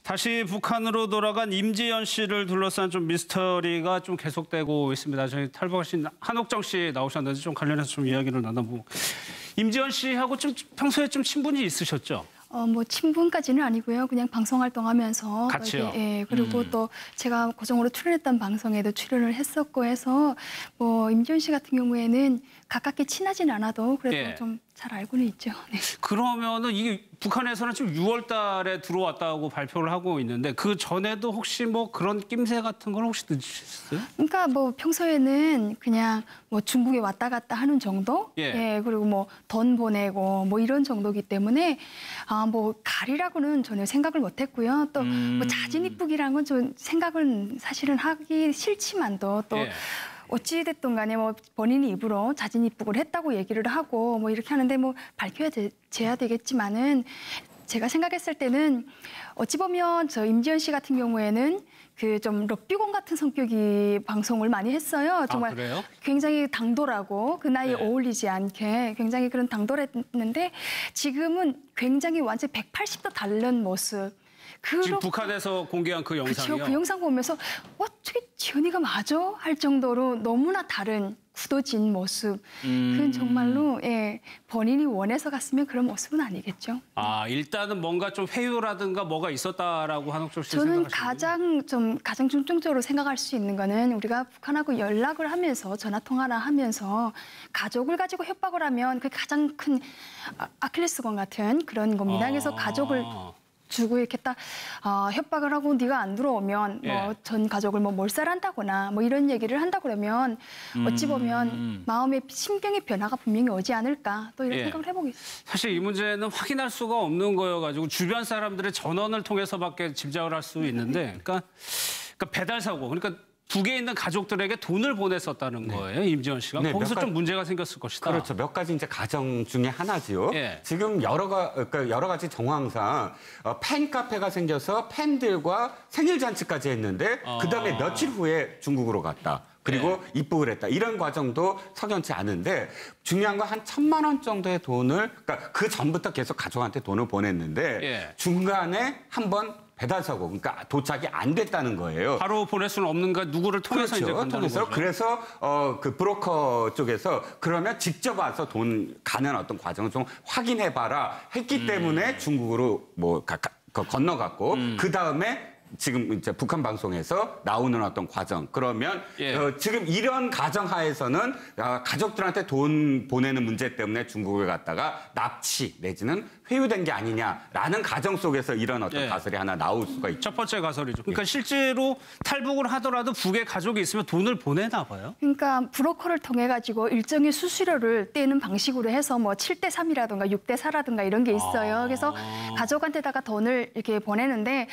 다시 북한으로 돌아간 임지연 씨를 둘러싼 좀 미스터리가 좀 계속되고 있습니다. 저희 탈북하신 한옥정 씨 나오셨는데 좀 관련해서 좀 이야기를 나눠보고. 임지연 씨하고 좀 평소에 좀 친분이 있으셨죠? 뭐 친분까지는 아니고요. 그냥 방송 활동하면서 같이요. 예, 그리고 또 제가 고정으로 출연했던 방송에도 출연을 했었고 해서 뭐 임지연 씨 같은 경우에는 가깝게 친하진 않아도 그래도 예. 좀 잘 알고는 있죠. 네. 그러면은 이게 북한에서는 지금 6월 달에 들어왔다고 발표를 하고 있는데 그 전에도 혹시 뭐 그런 낌새 같은 걸 혹시 느끼셨어요? 그러니까 뭐 평소에는 그냥 뭐 중국에 왔다 갔다 하는 정도? 예. 그리고 뭐 돈 보내고 뭐 이런 정도기 때문에 뭐 가리라고는 전혀 생각을 못 했고요. 또 뭐 자진 입국이라는 건 좀 생각은 사실은 하기 싫지만도 또 예. 어찌됐든 간에 뭐 본인이 입으로 자진 입국을 했다고 얘기를 하고 뭐 이렇게 하는데 뭐 밝혀져야 되겠지만은 제가 생각했을 때는 어찌 보면 저 임지연 씨 같은 경우에는 그 좀 럭비공 같은 성격이 방송을 많이 했어요. 정말 그래요? 굉장히 당돌하고 그 나이에 네. 어울리지 않게 굉장히 그런 당돌했는데 지금은 굉장히 완전 180도 다른 모습. 지금 북한에서 공개한 그 영상이요? 그렇죠. 그 영상 보면서 저게 지연이가 맞아? 할 정도로 너무나 다른 굳어진 모습. 그건 정말로 본인이 원해서 갔으면 그런 모습은 아니겠죠. 일단은 뭔가 좀 회유라든가 뭐가 있었다라고 한옥정 씨 저는 생각하시나요? 가장 중점적으로 생각할 수 있는 거는 우리가 북한하고 연락을 하면서 전화 통화를 하면서 가족을 가지고 협박을 하면 그게 가장 큰 아킬레스건 같은 그런 겁니다. 그래서 가족을 주고 이렇게 딱 협박을 하고 네가 안 들어오면 뭐 전 가족을 뭐 몰살한다거나 뭐 이런 얘기를 한다 그러면 어찌 보면 마음의 심경의 변화가 분명히 오지 않을까 또 이런 생각을 해보겠습니다. 사실 이 문제는 확인할 수가 없는 거여가지고 주변 사람들의 전원을 통해서밖에 짐작을 할 수 있는데 그러니까 배달 사고 그러니까 북에 있는 가족들에게 돈을 보냈었다는 거예요, 임지연 씨가. 거기서 좀 문제가 생겼을 것이다. 그렇죠. 몇 가지 이제 가정 중에 하나지요. 지금 여러 가지 정황상 팬카페가 생겨서 팬들과 생일 잔치까지 했는데 그다음에 며칠 후에 중국으로 갔다. 그리고 입국을 했다. 이런 과정도 석연치 않은데 중요한 건 한 1,000만 원 정도의 돈을 그러니까 그 전부터 계속 가족한테 돈을 보냈는데 중간에 한번 배달 사고, 그러니까 도착이 안 됐다는 거예요. 바로 보낼 수는 없는가 누구를 통해서 이제 간다는 거죠. 그래서 그 브로커 쪽에서 그러면 직접 와서 돈 가는 어떤 과정을 좀 확인해봐라 했기 때문에 중국으로 뭐 건너갔고 그 다음에 지금 이제 북한 방송에서 나오는 어떤 과정 그러면 지금 이런 가정하에서는 가족들한테 돈 보내는 문제 때문에 중국을 갔다가 납치 내지는 회유된 게 아니냐라는 가정 속에서 이런 어떤 가설이 하나 나올 수가 있죠. 첫 번째 가설이죠. 그러니까 실제로 탈북을 하더라도 북에 가족이 있으면 돈을 보내나 봐요. 그러니까 브로커를 통해 가지고 일정의 수수료를 떼는 방식으로 해서 뭐 7대3이라든가 6대4라든가 이런 게 있어요. 그래서 가족한테다가 돈을 이렇게 보내는데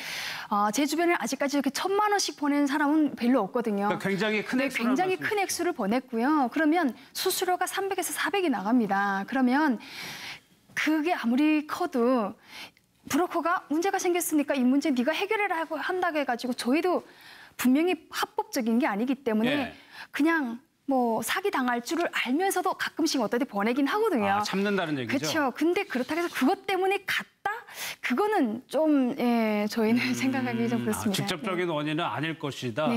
제 주변에 아직까지 이렇게 1,000만 원씩 보내는 사람은 별로 없거든요. 그러니까 굉장히 큰 액수를 굉장히 큰 액수를 보냈고요. 그러면 수수료가 300에서 400이 나갑니다. 그러면 그게 아무리 커도 브로커가 문제가 생겼으니까 이 문제 네가 해결해라 한다고 해가지고 저희도 분명히 합법적인 게 아니기 때문에 그냥 뭐 사기 당할 줄을 알면서도 가끔씩 어떨 때 보내긴 하거든요. 참는다는 얘기죠. 그렇죠. 근데 그렇다고 해서 그것 때문에 갔다? 그거는 좀 저희는 생각하기 좀 그렇습니다. 직접적인 원인은 아닐 것이다.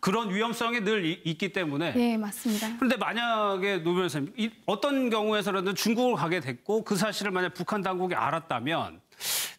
그런 위험성이 늘 있기 때문에. 네, 맞습니다. 그런데 만약에 노 변호사님, 어떤 경우에서라도 중국을 가게 됐고 그 사실을 만약 북한 당국이 알았다면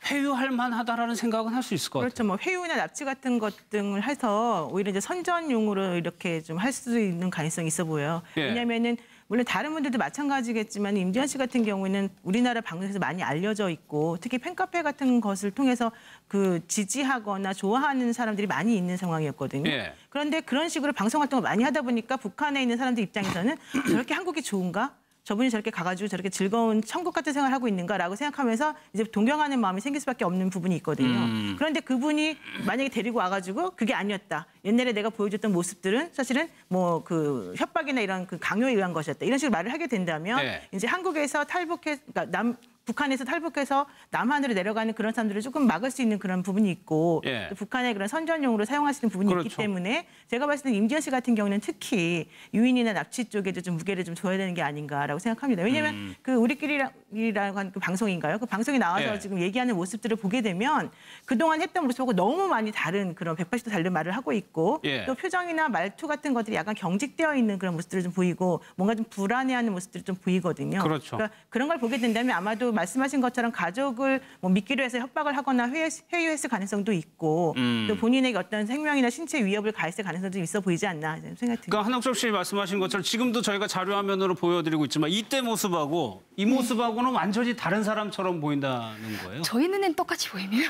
회유할 만하다라는 생각은 할 수 있을 것 같아요. 그렇죠. 뭐 회유나 납치 같은 것 등을 해서 오히려 이제 선전용으로 이렇게 좀 할 수 있는 가능성이 있어 보여요. 왜냐하면은 물론 다른 분들도 마찬가지겠지만 임지연 씨 같은 경우에는 우리나라 방송에서 많이 알려져 있고 특히 팬카페 같은 것을 통해서 그 지지하거나 좋아하는 사람들이 많이 있는 상황이었거든요. 그런데 그런 식으로 방송 활동을 많이 하다 보니까 북한에 있는 사람들 입장에서는 저렇게 한국이 좋은가? 저분이 저렇게 가가지고 저렇게 즐거운 천국 같은 생활을 하고 있는가라고 생각하면서 이제 동경하는 마음이 생길 수밖에 없는 부분이 있거든요. 그런데 그분이 만약에 데리고 와가지고 그게 아니었다. 옛날에 내가 보여줬던 모습들은 사실은 뭐 그 협박이나 이런 그 강요에 의한 것이었다. 이런 식으로 말을 하게 된다면 이제 한국에서 탈북해, 그러니까 북한에서 탈북해서 남한으로 내려가는 그런 사람들을 조금 막을 수 있는 그런 부분이 있고 예. 또 북한의 그런 선전용으로 사용하시는 부분이 그렇죠. 있기 때문에 제가 봤을 때는 임지연 씨 같은 경우는 특히 유인이나 납치 쪽에도 좀 무게를 좀 둬야 되는 게 아닌가라고 생각합니다. 왜냐하면 그 우리끼리라고 하는 그 방송인가요? 그 방송에 나와서 예. 지금 얘기하는 모습들을 보게 되면 그동안 했던 모습하고 너무 많이 다른 그런 180도 다른 말을 하고 있고 예. 또 표정이나 말투 같은 것들이 약간 경직되어 있는 그런 모습들을 좀 보이고 뭔가 좀 불안해하는 모습들이 좀 보이거든요. 그렇죠. 그러니까 그런 걸 보게 된다면 아마도 말씀하신 것처럼 가족을 뭐 믿기로 해서 협박을 하거나 회유했을 가능성도 있고 또 본인에게 어떤 생명이나 신체 위협을 가했을 가능성도 있어 보이지 않나 생각이 듭니다. 그러니까 한옥섭 씨 말씀하신 것처럼 지금도 저희가 자료 화면으로 보여드리고 있지만 이때 모습하고 이 모습하고는 완전히 다른 사람처럼 보인다는 거예요. 저희 눈엔 똑같이 보입니다.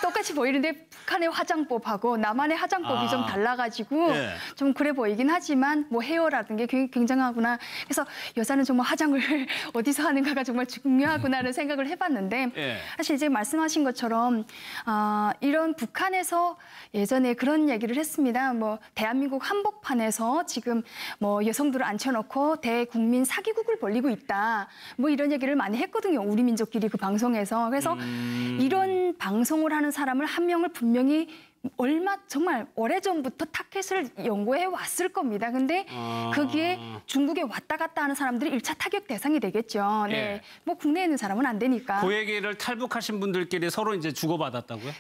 똑같이 보이는데 북한의 화장법하고 남한의 화장법이 좀 달라가지고 예. 좀 그래 보이긴 하지만 뭐 헤어라든 게 굉장하구나. 그래서 여자는 정말 화장을 어디서 하는가가 정말 중요하구나라는 생각을 해봤는데 예. 사실 이제 말씀하신 것처럼 이런 북한에서 예전에 그런 얘기를 했습니다. 뭐 대한민국 한복판에서 지금 뭐 여성들을 앉혀놓고 대국민 사기극을 벌이고 있다. 뭐 이런 얘기를 많이 했거든요. 우리 민족끼리 그 방송에서. 그래서 이런 방송을 하는 사람을 한 명을 분명히 정말 오래전부터 타켓을 연구해 왔을 겁니다. 근데 거기에 중국에 왔다 갔다 하는 사람들이 1차 타격 대상이 되겠죠. 네. 예. 뭐 국내에 있는 사람은 안 되니까. 그 얘기를 탈북하신 분들끼리 서로 이제 주고받았다고요?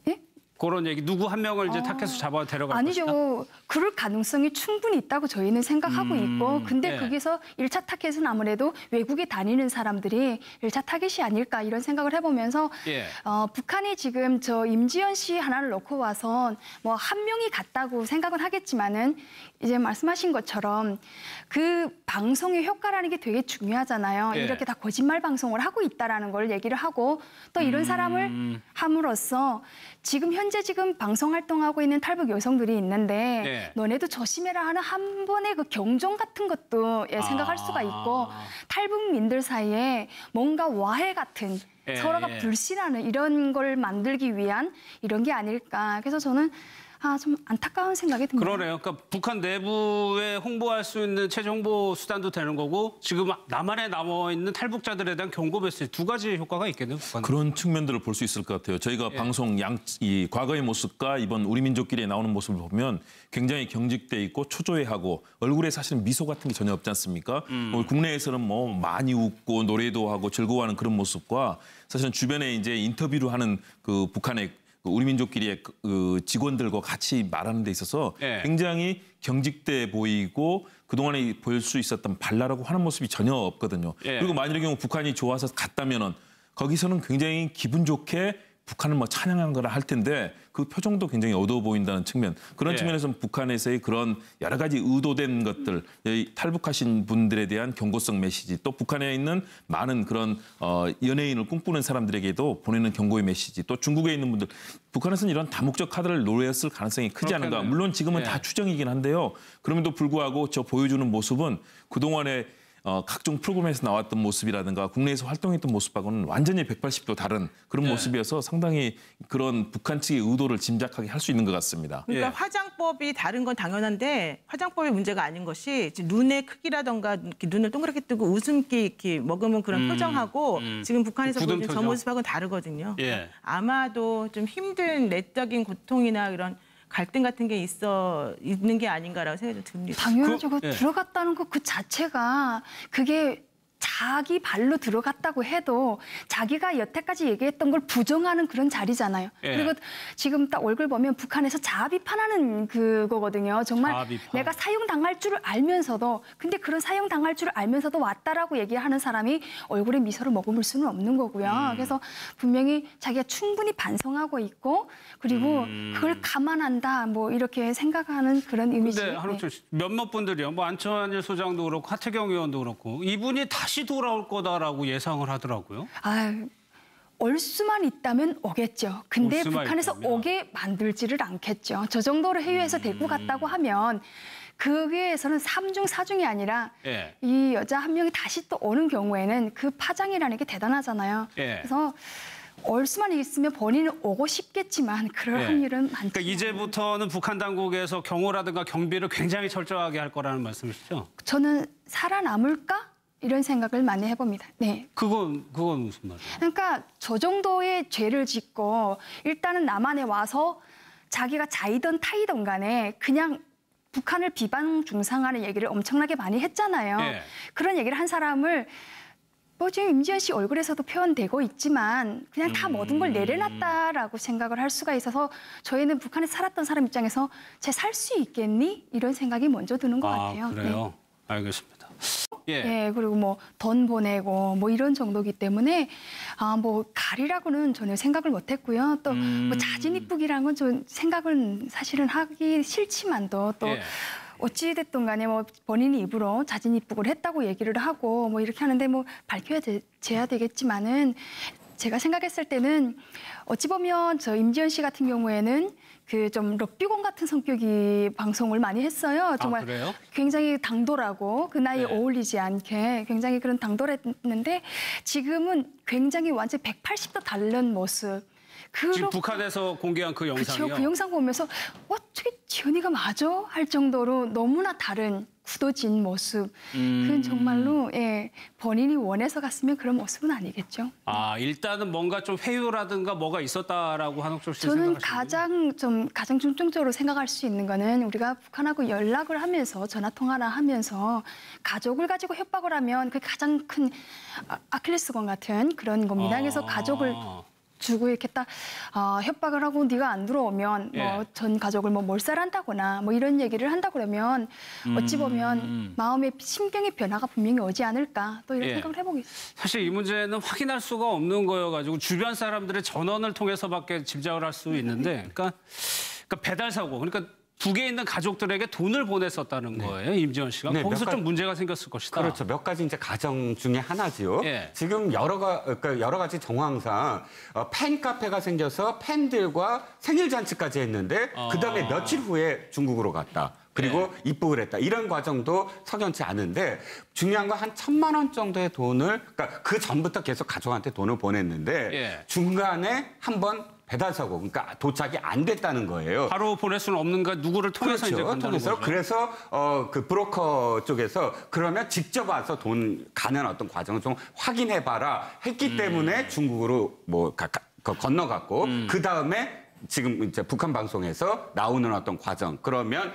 예? 그런 얘기 누구 한 명을 이제 타켓으로 잡아 데려갈 것이다? 아니죠. 그럴 가능성이 충분히 있다고 저희는 생각하고 있고 근데 예. 거기서 1차 타겟은 아무래도 외국에 다니는 사람들이 1차 타겟이 아닐까 이런 생각을 해보면서 예. 북한이 지금 저 임지연 씨 하나를 놓고 와서 뭐 한 명이 갔다고 생각은 하겠지만은 이제 말씀하신 것처럼 그 방송의 효과라는 게 되게 중요하잖아요. 예. 이렇게 다 거짓말 방송을 하고 있다라는 걸 얘기를 하고 또 이런 사람을 함으로써 지금 방송 활동하고 있는 탈북 여성들이 있는데 예. 너네도 조심해라 하는 한 번의 그 경종 같은 것도 생각할 수가 있고 탈북민들 사이에 뭔가 와해 같은 예, 서로가 예. 불신하는 이런 걸 만들기 위한 이런 게 아닐까. 그래서 저는 좀 안타까운 생각이 듭니다. 그러네요. 그러니까 북한 내부에 홍보할 수 있는 체제 홍보 수단도 되는 거고 지금 남한에 남아 있는 탈북자들에 대한 경고 메시지 두 가지 효과가 있겠네요. 북한. 그런 측면들을 볼 수 있을 것 같아요. 저희가 방송 이 과거의 모습과 이번 우리 민족끼리 나오는 모습을 보면 굉장히 경직돼 있고 초조해하고 얼굴에 사실은 미소 같은 게 전혀 없지 않습니까? 국내에서는 뭐 많이 웃고 노래도 하고 즐거워하는 그런 모습과 사실은 주변에 이제 인터뷰를 하는 그 북한의 우리 민족끼리의 그 직원들과 같이 말하는 데 있어서 예. 굉장히 경직돼 보이고 그동안에 볼 수 있었던 발랄하고 하는 모습이 전혀 없거든요. 예. 그리고 만일의 경우 북한이 좋아서 갔다면은 거기서는 굉장히 기분 좋게 북한을 뭐 찬양한 거라 할 텐데 그 표정도 굉장히 어두워 보인다는 측면. 그런 예. 측면에서는 북한에서의 그런 여러 가지 의도된 것들, 탈북하신 분들에 대한 경고성 메시지, 또 북한에 있는 많은 그런 연예인을 꿈꾸는 사람들에게도 보내는 경고의 메시지, 또 중국에 있는 분들, 북한에서는 이런 다목적 카드를 노렸을 가능성이 크지 않은가. 그렇겠네요. 물론 지금은 예. 다 추정이긴 한데요. 그럼에도 불구하고 저 보여주는 모습은 그동안에 각종 프로그램에서 나왔던 모습이라든가 국내에서 활동했던 모습하고는 완전히 180도 다른 그런 네. 모습이어서 상당히 그런 북한 측의 의도를 짐작하게 할 수 있는 것 같습니다. 그러니까 예. 화장법이 다른 건 당연한데 화장법이 문제가 아닌 것이 눈의 크기라던가 이렇게 눈을 동그랗게 뜨고 웃음기 이렇게 머금은 그런 표정하고 지금 북한에서 굳은 보여준 저 표정. 모습하고는 다르거든요. 예. 아마도 좀 힘든 내적인 고통이나 이런 갈등 같은 게 있는 게 아닌가라고 생각이 듭니다. 당연하죠. 예. 들어갔다는 것 그 자체가 그게 자기 발로 들어갔다고 해도 자기가 여태까지 얘기했던 걸 부정하는 그런 자리잖아요. 예. 그리고 지금 딱 얼굴 보면 북한에서 자아 비판하는 그거거든요. 정말 자아 비판. 내가 사형당할 줄을 알면서도 근데 그런 사형당할 줄을 알면서도 왔다라고 얘기하는 사람이 얼굴에 미소를 머금을 수는 없는 거고요. 그래서 분명히 자기가 충분히 반성하고 있고 그리고 그걸 감안한다 뭐 이렇게 생각하는 그런 이미지. 근데 한옥철 씨, 몇몇 분들이요. 뭐 안철환 소장도 그렇고 하태경 의원도 그렇고 이분이 다시 돌아올 거다라고 예상을 하더라고요. 올 수만 있다면 오겠죠. 근데 올 수만 북한에서 있다면. 오게 만들지를 않겠죠. 저 정도로 해외에서 데리고 갔다고 하면 그게에서는 3중 4중이 아니라 예. 이 여자 한 명이 다시 또 오는 경우에는 그 파장이라는 게 대단하잖아요. 예. 그래서 올 수만 있으면 본인은 오고 싶겠지만 그럴 예. 확률은 많지 그러니까 이제부터는 북한 당국에서 경호라든가 경비를 굉장히 철저하게 할 거라는 말씀이시죠? 저는 살아남을까? 이런 생각을 많이 해봅니다. 네. 그건 무슨 말이에요? 그러니까 저 정도의 죄를 짓고 일단은 남한에 와서 자기가 자이든 타이든 간에 그냥 북한을 비방 중상하는 얘기를 엄청나게 많이 했잖아요. 예. 그런 얘기를 한 사람을 뭐 지금 임지연 씨 얼굴에서도 표현되고 있지만 그냥 다 모든 걸 내려놨다라고 생각을 할 수가 있어서 저희는 북한에 살았던 사람 입장에서 쟤 살 수 있겠니? 이런 생각이 먼저 드는 것 같아요. 그래요? 네. 알겠습니다. 예. 예, 그리고 뭐 돈 보내고 뭐 이런 정도기 때문에 뭐 가리라고는 전혀 생각을 못했고요. 또 뭐 자진 입국이라는 건 좀 생각은 사실은 하기 싫지만도 또 예. 어찌됐든 간에 뭐 본인이 입으로 자진 입국을 했다고 얘기를 하고 뭐 이렇게 하는데 뭐 밝혀져야 되겠지만은 제가 생각했을 때는 어찌 보면 저 임지연 씨 같은 경우에는 그 좀 럭비공 같은 성격이 방송을 많이 했어요. 정말 그래요? 굉장히 당돌하고 그 나이에 네. 어울리지 않게 굉장히 그런 당돌했는데 지금은 굉장히 완전 180도 다른 모습. 지금 북한에서 공개한 그 영상이요? 그렇죠. 그 영상 보면서 저게 지연이가 맞아? 할 정도로 너무나 다른 굳어진 모습. 그건 정말로 본인이 원해서 갔으면 그런 모습은 아니겠죠. 일단은 뭔가 좀 회유라든가 뭐가 있었다라고 한옥철 씨 저는 생각하시는군요. 가장 중점적으로 생각할 수 있는 거는 우리가 북한하고 연락을 하면서 전화 통화를 하면서 가족을 가지고 협박을 하면 그게 가장 큰 아킬레스건 같은 그런 겁니다. 그래서 가족을 주고 이렇게 딱 협박을 하고 네가 안 들어오면 뭐 전 가족을 뭐 몰살한다거나 뭐 이런 얘기를 한다 그러면 어찌 보면 마음의 심경의 변화가 분명히 오지 않을까 또 이런 생각을 해보겠습니다. 사실 이 문제는 확인할 수가 없는 거여가지고 주변 사람들의 전원을 통해서밖에 짐작을 할 수 있는데, 그러니까 배달 사고, 그러니까 북에 있는 가족들에게 돈을 보냈었다는 거예요, 임지연 씨가. 네, 거기서 좀 문제가 생겼을 것이다. 그렇죠. 몇 가지 이제 가정 중에 하나지요. 예. 지금 여러 가지 정황상 팬카페가 생겨서 팬들과 생일 잔치까지 했는데 그다음에 며칠 후에 중국으로 갔다. 그리고 입국을 했다. 이런 과정도 석연치 않은데 중요한 건 한 1,000만 원 정도의 돈을 그러니까 그 전부터 계속 가족한테 돈을 보냈는데 중간에 한번 배달 사고, 그러니까 도착이 안 됐다는 거예요. 바로 보낼 수는 없는가 누구를 통해서 이제 간다는 거죠. 그래서 그 브로커 쪽에서 그러면 직접 와서 돈 가는 어떤 과정을 좀 확인해봐라 했기 때문에 중국으로 뭐 건너갔고 그 다음에 지금 이제 북한 방송에서 나오는 어떤 과정 그러면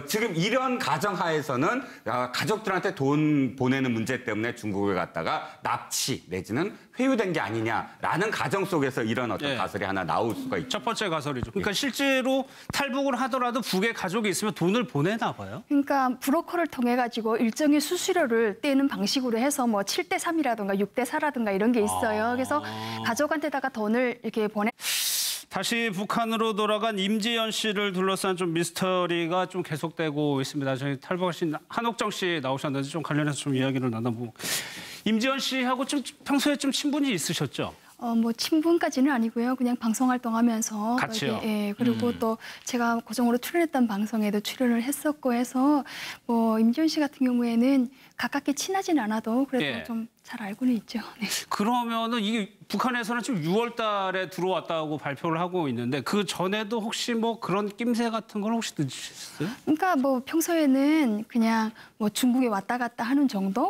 지금 이런 가정 하에서는 가족들한테 돈 보내는 문제 때문에 중국을 갔다가 납치 내지는 회유된 게 아니냐라는 가정 속에서 이런 어떤 가설이 하나 나올 수가 있죠. 첫 번째 가설이죠. 그러니까 실제로 탈북을 하더라도 북에 가족이 있으면 돈을 보내나 봐요. 그러니까 브로커를 통해 가지고 일정의 수수료를 떼는 방식으로 해서 뭐 7대3이라든가 6대4라든가 이런 게 있어요. 그래서 가족한테다가 돈을 이렇게 다시 북한으로 돌아간 임지연 씨를 둘러싼 좀 미스터리가 좀 계속되고 있습니다. 저희 탈북하신 한옥정 씨 나오셨는데 좀 관련해서 좀 이야기를 나눠보고. 임지연 씨하고 좀 평소에 좀 친분이 있으셨죠? 뭐 친분까지는 아니고요. 그냥 방송 활동하면서 같이요. 그리고 또 제가 고정으로 출연했던 방송에도 출연을 했었고 해서 뭐 임지연 씨 같은 경우에는 가깝게 친하진 않아도 그래도 좀 잘 알고는 있죠. 네. 그러면은 이게 북한에서는 지금 6월 달에 들어왔다고 발표를 하고 있는데 그 전에도 혹시 뭐 그런 낌새 같은 걸 혹시 느끼셨어요? 그러니까 뭐 평소에는 그냥 뭐 중국에 왔다 갔다 하는 정도?